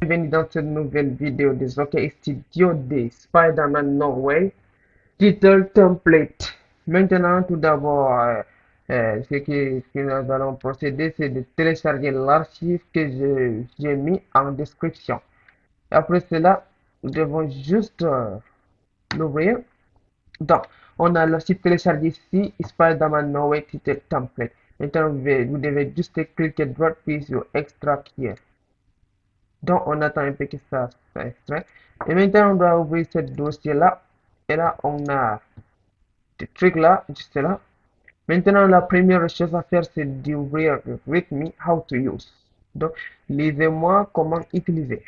Bienvenue dans cette nouvelle vidéo de Zoké Studio de Spider-Man No Way Title Template. Maintenant, tout d'abord, ce que nous allons procéder, c'est de télécharger l'archive que j'ai mis en description. Après cela, nous devons juste l'ouvrir. Donc, on a l'archive téléchargé ici, Spider-Man No Way Title Template. Maintenant, vous devez juste cliquer droit puis sur Extract here. Donc, on attend un peu que ça extrait. Et maintenant, on doit ouvrir ce dossier-là. Et là, on a des trucs là, juste là. Maintenant, la première chose à faire, c'est d'ouvrir Read Me How to Use. Donc, lisez-moi comment utiliser.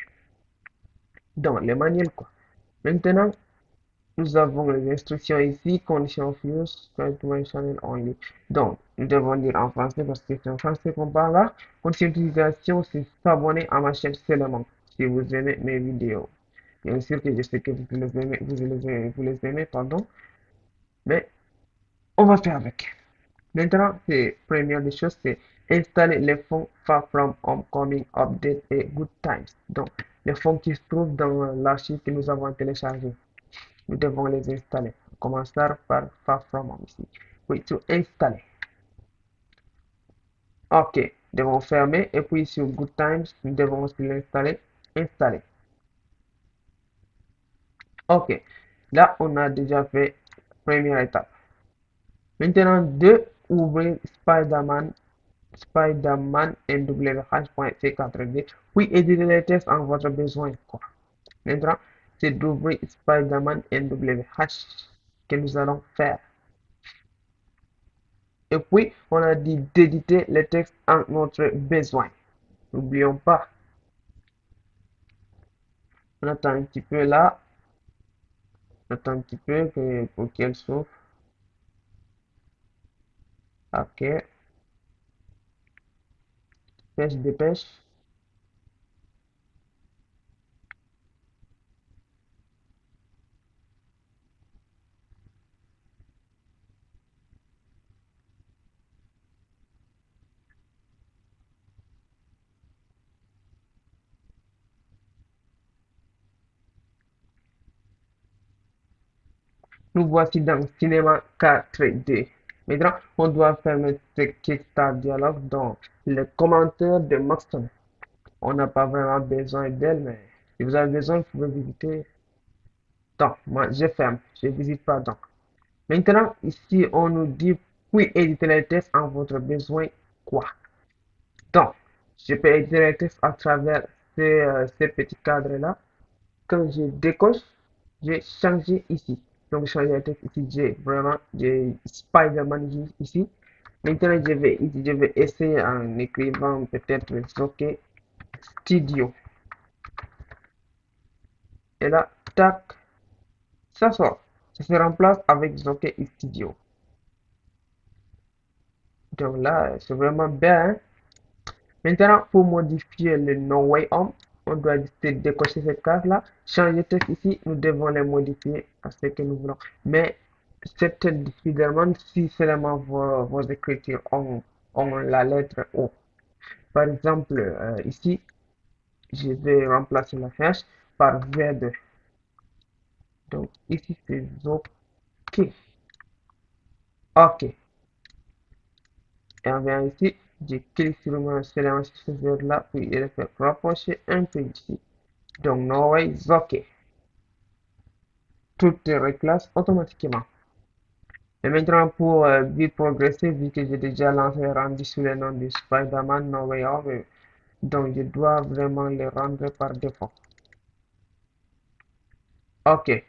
Donc, le manuel, quoi. Maintenant, nous avons les instructions ici, conditions of use, channel only. Donc, nous devons lire en français parce que c'est en français qu'on parle là. Condition d'utilisation, c'est s'abonner à ma chaîne seulement si vous aimez mes vidéos. Bien sûr que je sais que vous les aimez, vous les aimez, pardon, mais on va faire avec. Maintenant, c'est première des choses, c'est installer les fonds Far From Home, Coming, Update et Good Times. Donc, les fonds qui se trouvent dans l'archive que nous avons téléchargé. Nous devons les installer. On commencer par Far From Home ici. Oui, sur installer. Ok, nous devons fermer et puis sur Good Times, nous devons aussi l'installer. Installer. Ok, là on a déjà fait première étape. Maintenant, de ouvrir Spider-Man nwh.c4d, puis éditer les tests en votre besoin. Quoi. Maintenant, c'est d'ouvrir Spider-Man nwh que nous allons faire. Et puis, on a dit d'éditer les textes en notre besoin. N'oublions pas. On attend un petit peu là. On attend un petit peu pour qu'elle s'ouvre. Ok. Dépêche, dépêche. Nous voici dans Cinéma 4D. Maintenant, on doit fermer ce qui start dialogue dans les commentaires de Maxton. On n'a pas vraiment besoin d'elle, mais si vous avez besoin, vous pouvez visiter. Donc, moi, je ferme. Je visite pas donc. Maintenant, ici, on nous dit, puis éditer les textes en votre besoin, quoi. Donc, je peux éditer les textes à travers ces petits cadres-là. Quand je décoche, j'ai changé ici. Donc, changer le texte ici, j'ai Spider-Man ici. Maintenant, je vais essayer en écrivant peut-être Zoké Studio. Et là, tac, ça sort. Ça se remplace avec Zoké Studio. Donc là, c'est vraiment bien. Hein. Maintenant, pour modifier le No Way Home, on doit décocher cette case-là. Changer texte ici, nous devons les modifier à ce que nous voulons. Mais c'est évidemment si seulement vos écritures ont la lettre O. Par exemple, ici, je vais remplacer la hash par V2. Donc ici, c'est OK. OK. Et on vient ici, je clique sur mon silence là, puis je le fais rapprocher un peu ici. Donc, no way, OK. Tout est reclasse automatiquement. Et maintenant, pour vite progresser, vu que j'ai déjà lancé et rendu sous le nom de Spider-Man No Way Home, donc je dois vraiment le rendre par défaut. OK.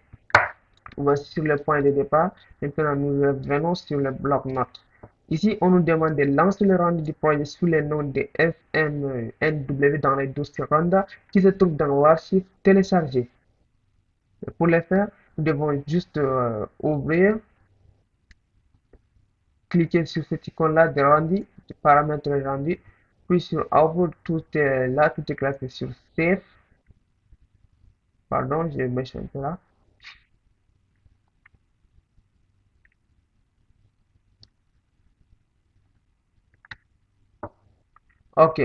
Voici sur le point de départ. Maintenant, nous revenons sur le bloc-notes. Ici, on nous demande de lancer le rendu du projet sous le nom de FMNW dans les dossiers Randa qui se trouve dans l'archive téléchargé. Pour le faire, nous devons juste ouvrir, cliquer sur cette icône-là de rendu, de paramètres rendu, puis sur Output, tout est là, tout est classé sur Save. Pardon, je vais un peu là. Ok,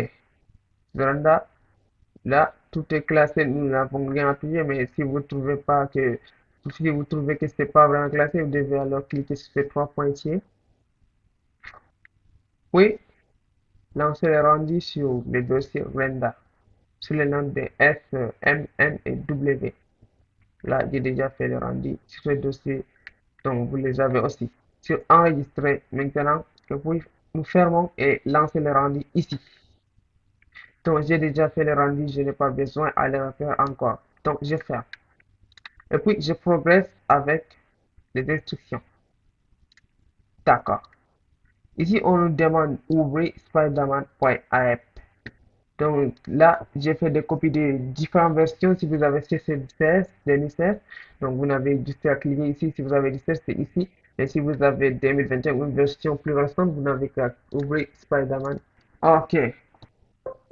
Randa, là, tout est classé, nous n'avons rien appuyé, mais si vous trouvez pas que, si vous trouvez que c'est pas vraiment classé, vous devez alors cliquer sur ces trois pointillés. Puis, lancer le rendu sur le dossier render, sur le nom de S, M, N et W. Là, j'ai déjà fait le rendu sur ce dossier, donc vous les avez aussi. Sur enregistrer, maintenant, que nous fermons et lancer le rendu ici. Donc, j'ai déjà fait le rendu, je n'ai pas besoin à le refaire encore. Donc, je ferme. Et puis, je progresse avec les instructions. D'accord. Ici, on nous demande ouvrir spiderman.app. Donc là, j'ai fait des copies de différentes versions. Si vous avez CC16, 2016, donc vous n'avez juste à cliquer ici. Si vous avez 17, c'est ici. Et si vous avez 2021 ou une version plus récente, vous n'avez qu'à ouvrir Spider-Man. Ok.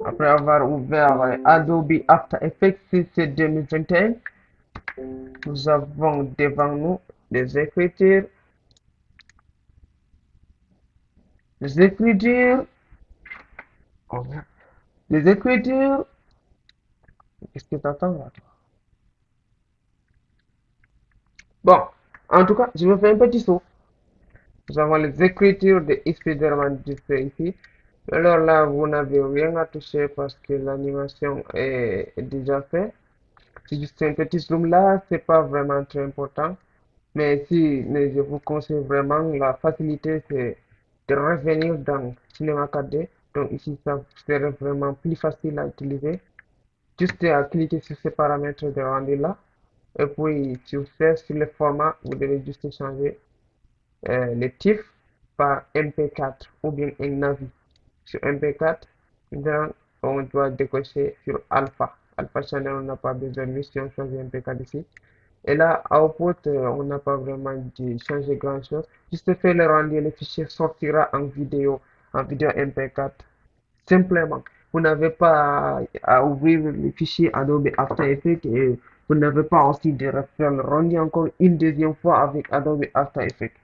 Après avoir ouvert Adobe After Effects, si c'est 2021, nous avons devant nous les écritures. Les écritures. Oh, merde. Les écritures. Qu'est-ce que t'attends là, toi? Bon, en tout cas, je vais faire un petit saut. Nous avons les écritures de Spider-Man juste ici. Alors là, vous n'avez rien à toucher parce que l'animation est déjà faite. C'est juste un petit zoom là, c'est pas vraiment très important. Mais je vous conseille vraiment la facilité, c'est de revenir dans Cinema 4D. Donc ici, ça serait vraiment plus facile à utiliser. Juste à cliquer sur ces paramètres de rendu là. Et puis, sur le format, vous devez juste changer les TIFF par MP4 ou bien un Navi. Sur MP4, maintenant, on doit décocher sur Alpha. Alpha Channel, on n'a pas besoin de si on choisit MP4 ici. Et là, Output, on n'a pas vraiment de changer grand chose. Juste faire le rendu, le fichier sortira en vidéo MP4. Simplement, vous n'avez pas à ouvrir le fichier Adobe After Effects et vous n'avez pas aussi de refaire le rendu encore une deuxième fois avec Adobe After Effects.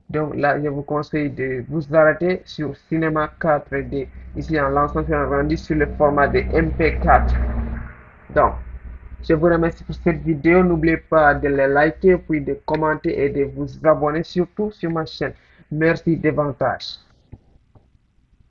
Donc là, je vous conseille de vous arrêter sur Cinema 4D, ici en lançant un rendu sur le format de MP4. Donc, je vous remercie pour cette vidéo. N'oubliez pas de la liker, puis de commenter et de vous abonner surtout sur ma chaîne. Merci davantage.